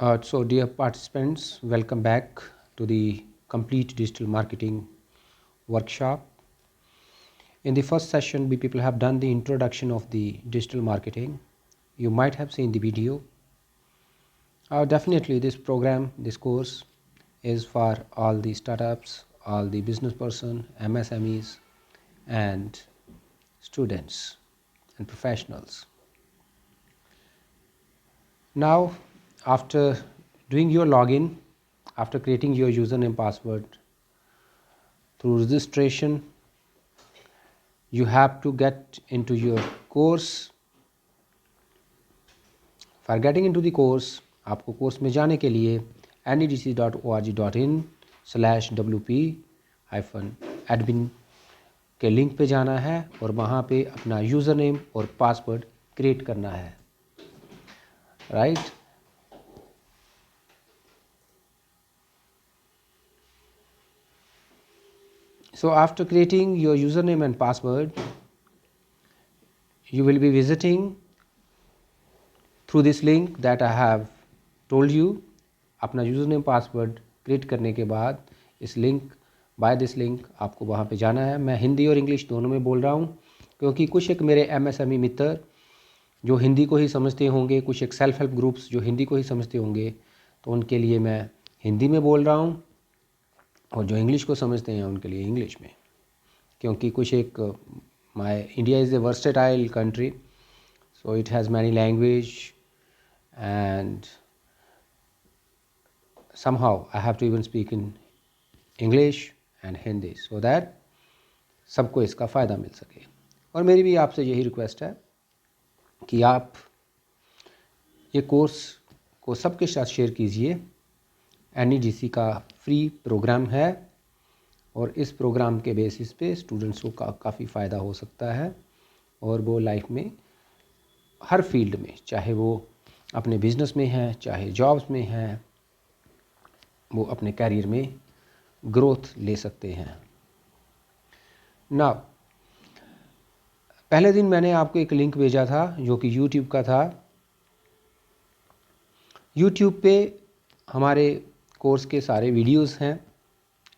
So dear participants, welcome back to the complete digital marketing workshop. In the first session, we people have done the introduction of the digital marketing. You might have seen the video. Definitely this course is for all the startups, all the business person, MSMEs and students and professionals. Now, after doing your login, after creating your username password through registration, you have to get into your course. For getting into the course, आपको course में जाने के लिए nedc.org.in/wp-admin के link पे जाना है और वहाँ पे अपना यूज़र नेम और पासवर्ड क्रिएट करना है, right. So after creating your username and password, you will be visiting through this link that I have told you. अपना यूज़रनेम पासवर्ड क्रिएट करने के बाद बाय दिस लिंक आपको वहाँ पे जाना है। मैं हिंदी और इंग्लिश दोनों में बोल रहा हूँ क्योंकि कुछ एक मेरे MSME मित्र जो हिंदी को ही समझते होंगे, कुछ एक सेल्फ हेल्प ग्रुप्स जो हिंदी को ही समझते होंगे, तो उनके लिए मैं हिंदी में बोल रहा हूँ और जो इंग्लिश को समझते हैं उनके लिए इंग्लिश में, क्योंकि कुछ एक India is a versatile country, so it has many language and somehow I have to even speak in English and Hindi so that सबको इसका फ़ायदा मिल सके। और मेरी भी आपसे यही रिक्वेस्ट है कि आप ये कोर्स को सबके साथ शेयर कीजिए। NEDC का फ्री प्रोग्राम है और इस प्रोग्राम के बेसिस पे स्टूडेंट्स को काफ़ी फ़ायदा हो सकता है और वो लाइफ में हर फील्ड में, चाहे वो अपने बिजनेस में है, चाहे जॉब्स में है, वो अपने कैरियर में ग्रोथ ले सकते हैं। नाउ, पहले दिन मैंने आपको एक लिंक भेजा था जो कि YouTube का था। YouTube पे हमारे कोर्स के सारे वीडियोस हैं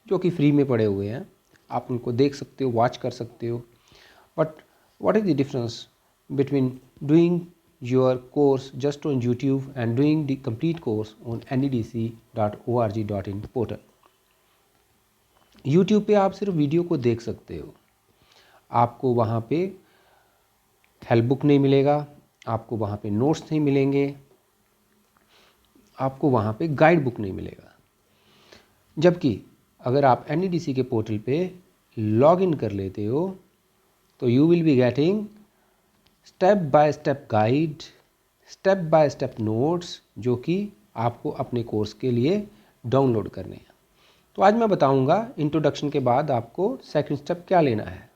जो कि फ्री में पड़े हुए हैं, आप उनको देख सकते हो, वॉच कर सकते हो। But what is the difference between doing your course just on YouTube and doing the complete course on nedc.org.in portal? YouTube पे आप सिर्फ वीडियो को देख सकते हो, आपको वहाँ पे हेल्प बुक नहीं मिलेगा, आपको वहाँ पे नोट्स नहीं मिलेंगे, आपको वहाँ पे गाइड बुक नहीं मिलेगा। जबकि अगर आप NEDC के पोर्टल पे लॉग इन कर लेते हो तो you will be getting step by step guide, step by step notes जो कि आपको अपने कोर्स के लिए डाउनलोड करने हैं। तो आज मैं बताऊंगा इंट्रोडक्शन के बाद आपको सेकंड स्टेप क्या लेना है।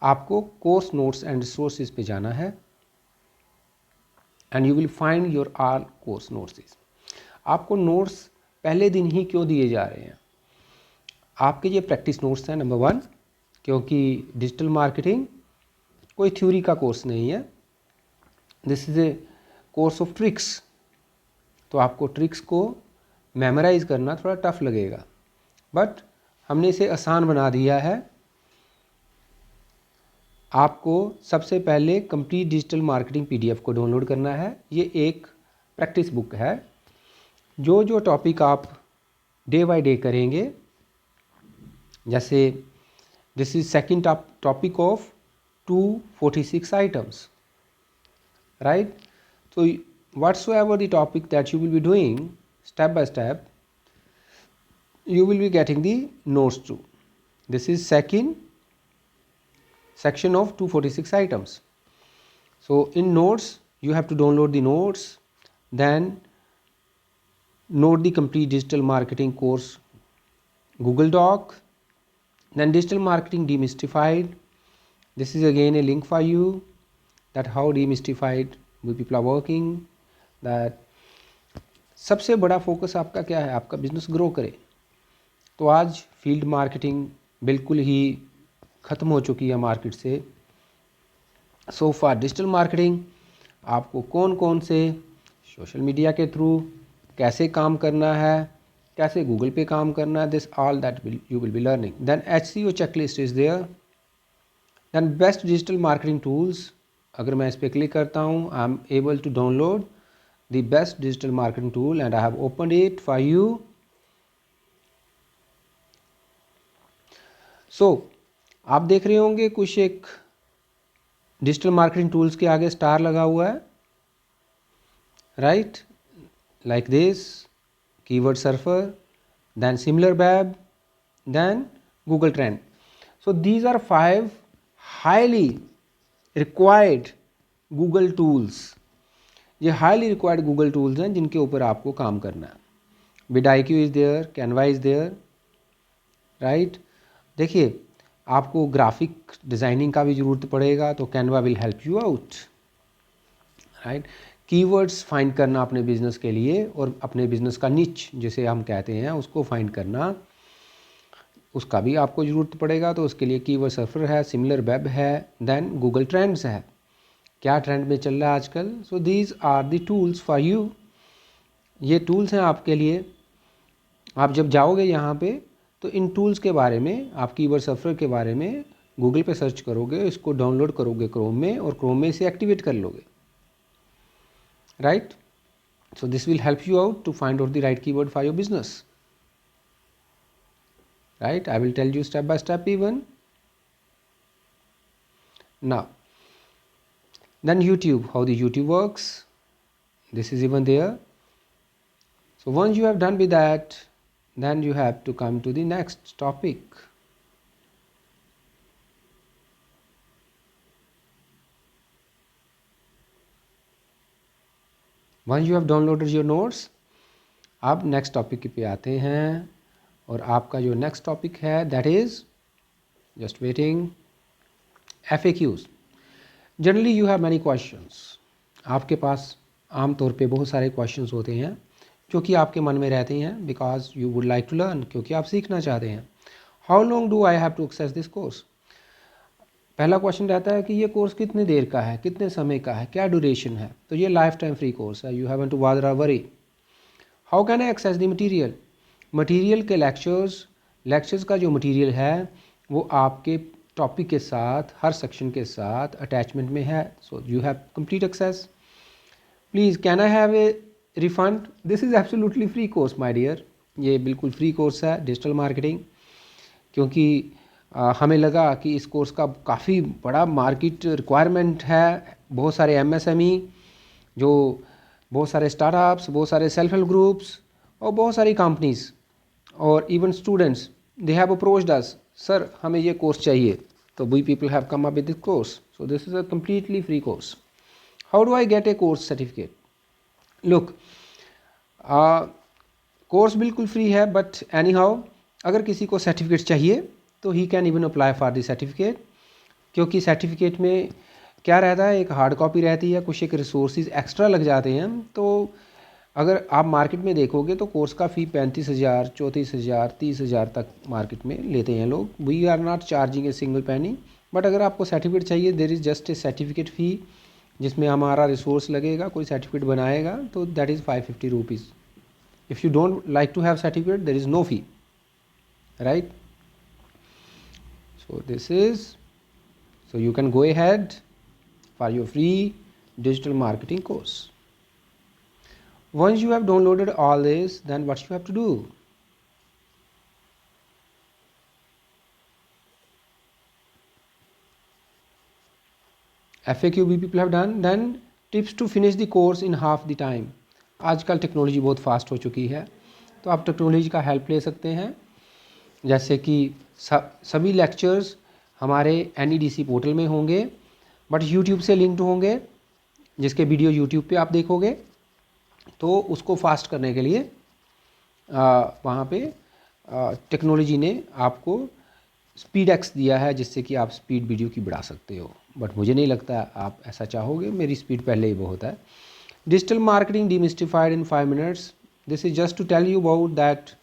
आपको कोर्स नोट्स एंड रिसोर्सेज पे जाना है and you will find your all course notes. आपको नोट्स पहले दिन ही क्यों दिए जा रहे हैं? आपके ये प्रैक्टिस नोट्स हैं, नंबर 1, क्योंकि डिजिटल मार्केटिंग कोई थ्योरी का कोर्स नहीं है, this is a course of tricks. तो आपको ट्रिक्स को मेमोराइज करना थोड़ा टफ लगेगा, बट हमने इसे आसान बना दिया है। आपको सबसे पहले कंप्लीट डिजिटल मार्केटिंग PDF को डाउनलोड करना है। ये एक प्रैक्टिस बुक है, जो टॉपिक आप डे बाय डे करेंगे, जैसे this is second topic of 246 items, right? So whatsoever the topic that you will be doing step by step, you will be getting the notes too. This is second section of 246 items. So in notes you have to download the notes, then note the complete digital marketing course Google Doc, then digital marketing demystified. This is again a link for you that how demystified we people are working, that सबसे बड़ा focus आपका क्या है? आपका business grow करे। तो आज field marketing बिल्कुल ही ख़त्म हो चुकी है मार्केट से। सो फॉर डिजिटल मार्केटिंग आपको कौन कौन से सोशल मीडिया के थ्रू कैसे काम करना है, कैसे गूगल पे काम करना है, this all that you will be learning. Then HCO checklist is there. Then best digital marketing tools, अगर मैं इस पर क्लिक करता हूँ, I am able to download the best digital marketing tool and I have opened it for you. So आप देख रहे होंगे कुछ एक डिजिटल मार्केटिंग टूल्स के आगे स्टार लगा हुआ है, right, like this, Keyword Surfer, then SimilarWeb, then Google Trend. So these are 5 highly required Google tools. ये highly required Google tools हैं जिनके ऊपर आपको काम करना है। vidIQ is there, Canva is there, right? देखिए आपको ग्राफिक डिज़ाइनिंग का भी ज़रूरत पड़ेगा तो Canva will help you out, right? Keywords find करना अपने बिजनेस के लिए और अपने बिजनेस का निच जिसे हम कहते हैं उसको फाइंड करना, उसका भी आपको ज़रूरत पड़ेगा। तो उसके लिए कीवर्ड सर्फर है, सिमिलर वेब है, देन गूगल ट्रेंड्स है, क्या ट्रेंड में चल रहा है आजकल। So these are the tools for you. ये टूल्स हैं आपके लिए। आप जब जाओगे यहाँ पे तो इन टूल्स के बारे में, आप कीवर्ड सर्फर के बारे में गूगल पे सर्च करोगे, इसको डाउनलोड करोगे क्रोम में और क्रोम में इसे एक्टिवेट कर लोगे, right? So this will help you out to find out the right keyword for your business, right? I will tell you step by step even. Now then YouTube, how the YouTube works, this is even there. So once you have done with that, then you have to come to the next topic. Once you have downloaded your notes, अब next topic पे आते हैं और आपका जो next topic है that is just waiting, FAQs। Generally you have many questions. आपके पास आम तौर पे बहुत सारे क्वेश्चंस होते हैं जो कि आपके मन में रहते हैं because you would like to learn, क्योंकि आप सीखना चाहते हैं। How long do I have to access this course. पहला क्वेश्चन रहता है कि ये कोर्स कितने देर का है, कितने समय का है, क्या ड्यूरेशन है। तो ये लाइफ टाइम फ्री कोर्स है, you haven't to bother worry. How can I access the material. Material के लेक्चर्स का जो मटीरियल है वो आपके टॉपिक के साथ, हर सेक्शन के साथ अटैचमेंट में है। So you have complete access. Please can I have a refund. This is absolutely free course my dear. ये बिल्कुल फ्री कोर्स है डिजिटल मार्केटिंग, क्योंकि हमें लगा कि इस कोर्स का काफ़ी बड़ा मार्केट रिक्वायरमेंट है। बहुत सारे MSME, जो बहुत सारे स्टार्टअप्स, बहुत सारे सेल्फ हेल्प ग्रुप्स और बहुत सारी कंपनीज और even students, they have approached us, sir हमें ये कोर्स चाहिए। तो we people have come up with this course. So this is a completely free course. How do I get a course certificate. Look, course बिल्कुल free है, but anyhow अगर किसी को certificate चाहिए तो he can even apply for the certificate, क्योंकि certificate में क्या रहता है, एक हार्ड कॉपी रहती है, कुछ एक रिसोर्सेज एक्स्ट्रा लग जाते हैं। तो अगर आप मार्केट में देखोगे तो कोर्स का फ़ी 35,000, 34,000, 30,000 तक मार्केट में लेते हैं लोग। We are not charging a single penny, but अगर आपको सर्टिफिकेट चाहिए there is just a certificate fee जिसमें हमारा रिसोर्स लगेगा, कोई सर्टिफिकेट बनाएगा, तो that is 550 rupees. If you don't like to have certificate there is no fee, right. So this is, so you can go ahead for your free digital marketing course. Once you have downloaded all this, then what you have to do? FAQ we people have done. Then tips to finish the course in half the time. आजकल technology बहुत fast हो चुकी है, तो आप technology का help ले सकते हैं। जैसे कि सभी लेक्चर्स हमारे NEDC पोर्टल में होंगे, बट YouTube से लिंक्ड होंगे, जिसके वीडियो YouTube पे आप देखोगे। तो उसको फास्ट करने के लिए वहाँ पे टेक्नोलॉजी ने आपको स्पीड एक्स दिया है, जिससे कि आप स्पीड वीडियो की बढ़ा सकते हो। बट मुझे नहीं लगता आप ऐसा चाहोगे, मेरी स्पीड पहले ही बहुत है। Digital marketing demystified in 5 minutes. This is just to tell you about that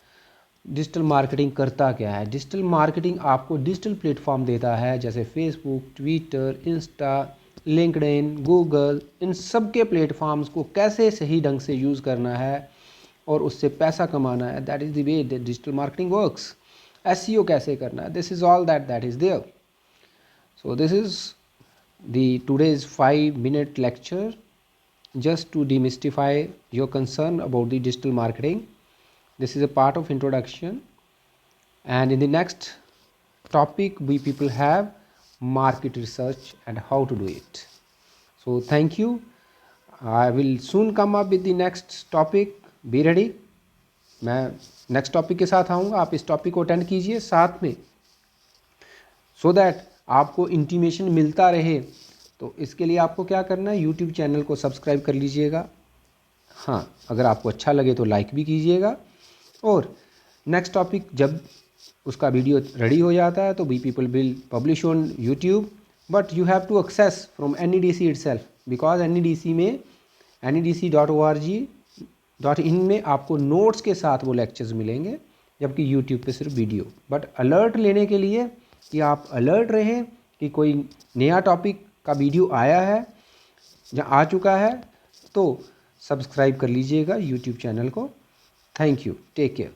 digital marketing करता क्या है। डिजिटल मार्केटिंग आपको डिजिटल प्लेटफॉर्म देता है, जैसे Facebook, Twitter, Insta, LinkedIn, Google, इन सब के प्लेटफॉर्म्स को कैसे सही ढंग से यूज़ करना है और उससे पैसा कमाना है, that is the way that digital marketing works. SEO कैसे करना है, this is all that is there. So this is the today's 5-minute lecture just to demystify your concern about the digital marketing. This is a part of introduction, and in the next topic we people have market research and how to do it. So thank you. I will soon come up with the next topic. Be ready. मैं next topic के साथ आऊँगा, आप इस topic को attend कीजिए साथ में, सो दैट आपको इंटीमेशन मिलता रहे। तो इसके लिए आपको क्या करना है, यूट्यूब चैनल को सब्सक्राइब कर लीजिएगा। हाँ, अगर आपको अच्छा लगे तो लाइक भी कीजिएगा, और नेक्स्ट टॉपिक जब उसका वीडियो रेडी हो जाता है तो we people will publish on YouTube, but you have to access from NEDC itself, because NEDC में NEDC.org.in में आपको नोट्स के साथ वो लेक्चर्स मिलेंगे, जबकि यूट्यूब पे सिर्फ वीडियो। बट अलर्ट लेने के लिए कि आप अलर्ट रहें कि कोई नया टॉपिक का वीडियो आया है या आ चुका है, तो सब्सक्राइब कर लीजिएगा यूट्यूब चैनल को। Thank you, take care.